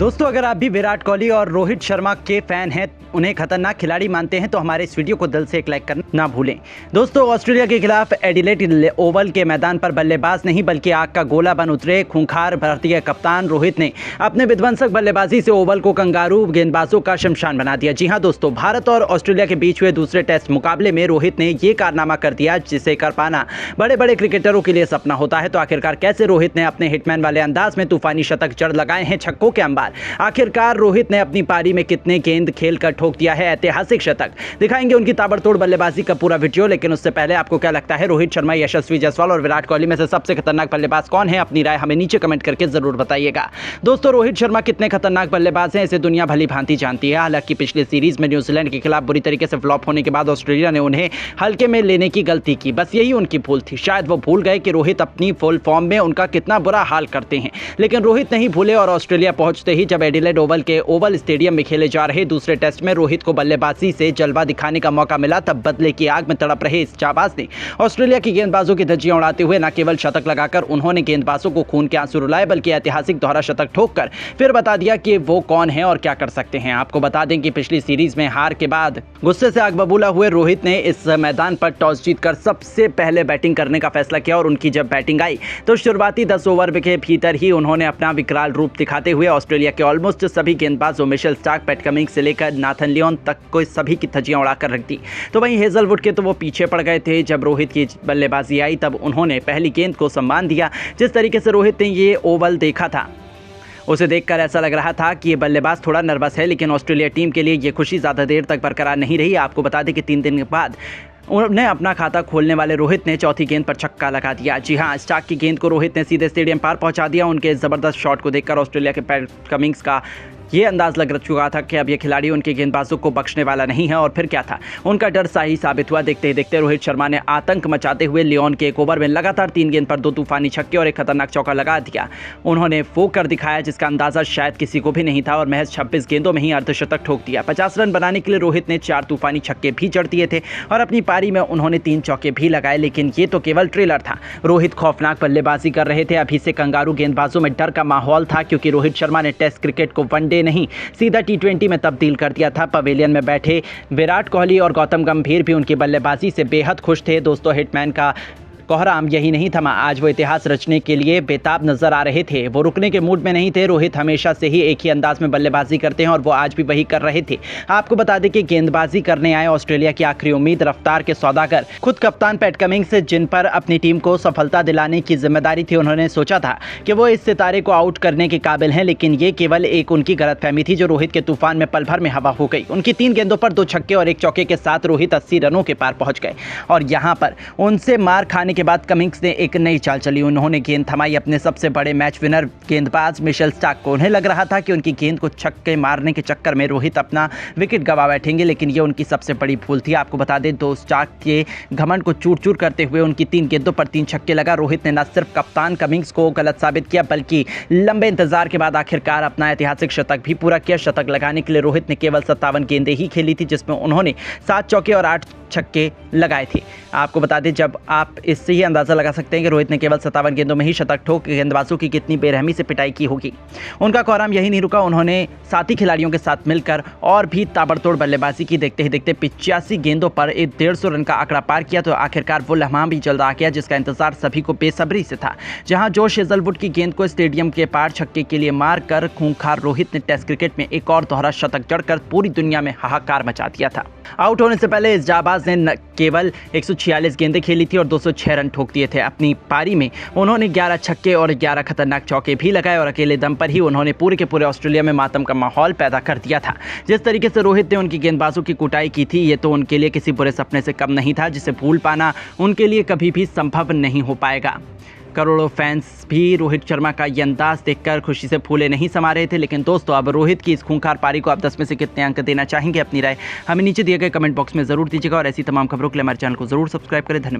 दोस्तों, अगर आप भी विराट कोहली और रोहित शर्मा के फैन हैं, उन्हें खतरनाक खिलाड़ी मानते हैं, तो हमारे इस वीडियो को दिल से एक लाइक करना ना भूलें। दोस्तों, ऑस्ट्रेलिया के खिलाफ एडिलेड ओवल के मैदान पर बल्लेबाज नहीं बल्कि आग का गोला बन उतरे खूंखार भारतीय कप्तान रोहित ने अपने विध्वंसक बल्लेबाजी से ओवल को कंगारू गेंदबाजों का शमशान बना दिया। जी हां दोस्तों, भारत और ऑस्ट्रेलिया के बीच हुए दूसरे टेस्ट मुकाबले में रोहित ने ये कारनामा कर दिया जिसे कर पाना बड़े बड़े क्रिकेटरों के लिए सपना होता है। तो आखिरकार कैसे रोहित ने अपने हिटमैन वाले अंदाज में तूफानी शतक जड़ लगाए हैं छक्कों के अंबार। आखिरकार रोहित ने अपनी पारी में कितने गेंद खेलकर ठोक दिया है ऐतिहासिक शतक। दिखाएंगे उनकी ताबड़तोड़ बल्लेबाजी का पूरा वीडियो, लेकिन उससे पहले आपको क्या लगता है रोहित शर्मा, यशस्वी जायसवाल और विराट कोहली में से सबसे खतरनाक बल्लेबाज कौन है? अपनी राय हमें नीचे कमेंट करके जरूर बताइएगा। दोस्तों, रोहित शर्मा कितने खतरनाक बल्लेबाज हैं इसे दुनिया भली भांति जानती है। हालांकि पिछले सीरीज में न्यूजीलैंड के खिलाफ बुरी तरीके से फ्लॉप होने के बाद ऑस्ट्रेलिया ने उन्हें हल्के में लेने की गलती की। बस यही उनकी भूल थी। शायद वो भूल गए कि रोहित अपनी फुल फॉर्म में उनका कितना बुरा हाल करते हैं, लेकिन रोहित नहीं भूले और ऑस्ट्रेलिया पहुंचते ही जब एडिलेड ओवल के ओवल स्टेडियम में खेले जा रहे दूसरे टेस्ट में रोहित को बल्लेबाजी से जलवा दिखाने का मौका मिला, तब बदले की आग में तड़प रहे इस जाबाज ने ऑस्ट्रेलिया की गेंदबाजों की धज्जियां उड़ाते हुए न केवल शतक लगाकर उन्होंने गेंदबाजों को खून के आंसू रुलाए, बल्कि ऐतिहासिक दोहरा शतक ठोककर फिर बता दिया कि वो कौन है और क्या कर सकते हैं। आपको बता दें कि पिछली सीरीज में हार के बाद गुस्से से आग बबूला हुए रोहित ने इस मैदान पर टॉस जीतकर सबसे पहले बैटिंग करने का फैसला किया और उनकी जब बैटिंग आई तो शुरुआती 10 ओवर के भीतर ही उन्होंने अपना विकराल रूप दिखाते हुए ऑस्ट्रेलिया के ऑलमोस्ट सभी गेंदबाजों मिशेल स्टार्क, पैट कमिंस से लेकर नाथन लियोन तक को सभी की धज्जियां उड़ाकर रख दी। तो वहीं हेजलवुड के तो वो पीछे पड़ गए थे। जब रोहित की बल्लेबाजी आई तब उन्होंने पहली गेंद को सम्मान दिया। जिस तरीके से रोहित ने ये ओवल देखा था उसे देखकर ऐसा लग रहा था कि ये बल्लेबाज थोड़ा नर्वस है, लेकिन ऑस्ट्रेलिया टीम के लिए ये खुशी ज़्यादा देर तक बरकरार नहीं रही। आपको बता दें कि 3 दिन के बाद उन्हें अपना खाता खोलने वाले रोहित ने चौथी गेंद पर छक्का लगा दिया। जी हां, स्टार्क की गेंद को रोहित ने सीधे स्टेडियम पार पहुंचा दिया। उनके ज़बरदस्त शॉट को देखकर ऑस्ट्रेलिया के पैट कमिंस का ये अंदाज लग चुका था कि अब ये खिलाड़ी उनके गेंदबाजों को बख्शने वाला नहीं है। और फिर क्या था, उनका डर सही साबित हुआ। देखते ही देखते रोहित शर्मा ने आतंक मचाते हुए लियोन के एक ओवर में लगातार 3 गेंद पर 2 तूफानी छक्के और एक खतरनाक चौका लगा दिया। उन्होंने वो कर दिखाया जिसका अंदाजा शायद किसी को भी नहीं था और महज 26 गेंदों में ही अर्धशतक ठोक दिया। 50 रन बनाने के लिए रोहित ने 4 तूफानी छक्के भी जड़ दिए थे और अपनी पारी में उन्होंने 3 चौके भी लगाए। लेकिन ये तो केवल ट्रेलर था। रोहित खौफनाक बल्लेबाजी कर रहे थे। अभी से कंगारू गेंदबाजों में डर का माहौल था, क्योंकि रोहित शर्मा ने टेस्ट क्रिकेट को वनडे नहीं सीधा T20 में तब्दील कर दिया था। पवेलियन में बैठे विराट कोहली और गौतम गंभीर भी उनकी बल्लेबाजी से बेहद खुश थे। दोस्तों, हिटमैन का कोहराम यही नहीं थमा। आज वो इतिहास रचने के लिए बेताब नजर आ रहे थे। वो रुकने के मूड में नहीं थे। रोहित हमेशा से ही एक ही अंदाज में बल्लेबाजी करते हैं और वो आज भी वही कर रहे थे। आपको बता दें कि गेंदबाजी करने आए ऑस्ट्रेलिया की आखिरी उम्मीद, रफ्तार के सौदागर, खुद कप्तान पैट कमिंस, जिन पर अपनी टीम को सफलता दिलाने की जिम्मेदारी थी। उन्होंने सोचा था कि वो इस सितारे को आउट करने के काबिल हैं, लेकिन ये केवल एक उनकी गलतफहमी थी जो रोहित के तूफान में पल भर में हवा हो गई। उनकी 3 गेंदों पर 2 छक्के और 1 चौके के साथ रोहित 80 रनों के पार पहुंच गए और यहां पर उनसे मार खाने के बाद कमिंस ने एक नई चाल चली। उन्होंने गेंद थमाई अपने सबसे बड़े मैच विनर गेंदबाज मिशेल स्टार्क को। उन्हें लग रहा था कि उनकी गेंद को छक्के मारने के चक्कर में रोहित अपना विकेट गंवा बैठेंगे, लेकिन ये उनकी सबसे बड़ी भूल थी। आपको बता दें, दो स्टार्क के घमंड को चूर चूर करते हुए उनकी 3 गेंदों पर 3 छक्के लगा। रोहित ने न सिर्फ कप्तान कमिंस को गलत साबित किया, बल्कि लंबे इंतजार के बाद आखिरकार अपना ऐतिहासिक शतक भी पूरा किया। शतक लगाने के लिए रोहित ने केवल 57 गेंदें ही खेली थी, जिसमें उन्होंने 7 चौके और 8 छक्के लगाए थे। आपको बता दें, जब आप इससे ही अंदाजा लगा सकते हैं कि रोहित ने केवल 57 गेंदों में ही शतक ठोक गेंदबाजों की कितनी बेरहमी से पिटाई की होगी। उनका कोहराम यही नहीं रुका। उन्होंने साथी खिलाड़ियों के साथ मिलकर और भी ताबड़तोड़ बल्लेबाजी की। देखते ही देखते 85 गेंदों पर 150 रन का आंकड़ा पार किया। तो आखिरकार वो लम्हा भी जल्द आ गया जिसका इंतजार सभी को बेसब्री से था। जहां जोश हेजलवुड की गेंद को स्टेडियम के पार छक्के के लिए मार कर खूंखार रोहित ने टेस्ट क्रिकेट में एक और दोहरा शतक जड़कर पूरी दुनिया में हाहाकार मचा दिया था। आउट होने से पहले इस जाबाज ने केवल 146 गेंदें खेली थी और 206 रन ठोक दिए थे। अपनी पारी में उन्होंने 11 छक्के और 11 खतरनाक चौके भी लगाए और अकेले दम पर ही उन्होंने पूरे के पूरे ऑस्ट्रेलिया में मातम का माहौल पैदा कर दिया था। जिस तरीके से रोहित ने उनकी गेंदबाजों की कुटाई की थी, ये तो उनके लिए किसी बुरे सपने से कम नहीं था, जिसे भूल पाना उनके लिए कभी भी संभव नहीं हो पाएगा। करोड़ों फैंस भी रोहित शर्मा का ये अंदाज देखकर खुशी से फूले नहीं समा रहे थे। लेकिन दोस्तों, अब रोहित की इस खूंखार पारी को आप 10 में से कितने अंक देना चाहेंगे? अपनी राय हमें नीचे दिए गए कमेंट बॉक्स में जरूर दीजिएगा और ऐसी तमाम खबरों के लिए हमारे चैनल को जरूर सब्सक्राइब करें। धन्यवाद।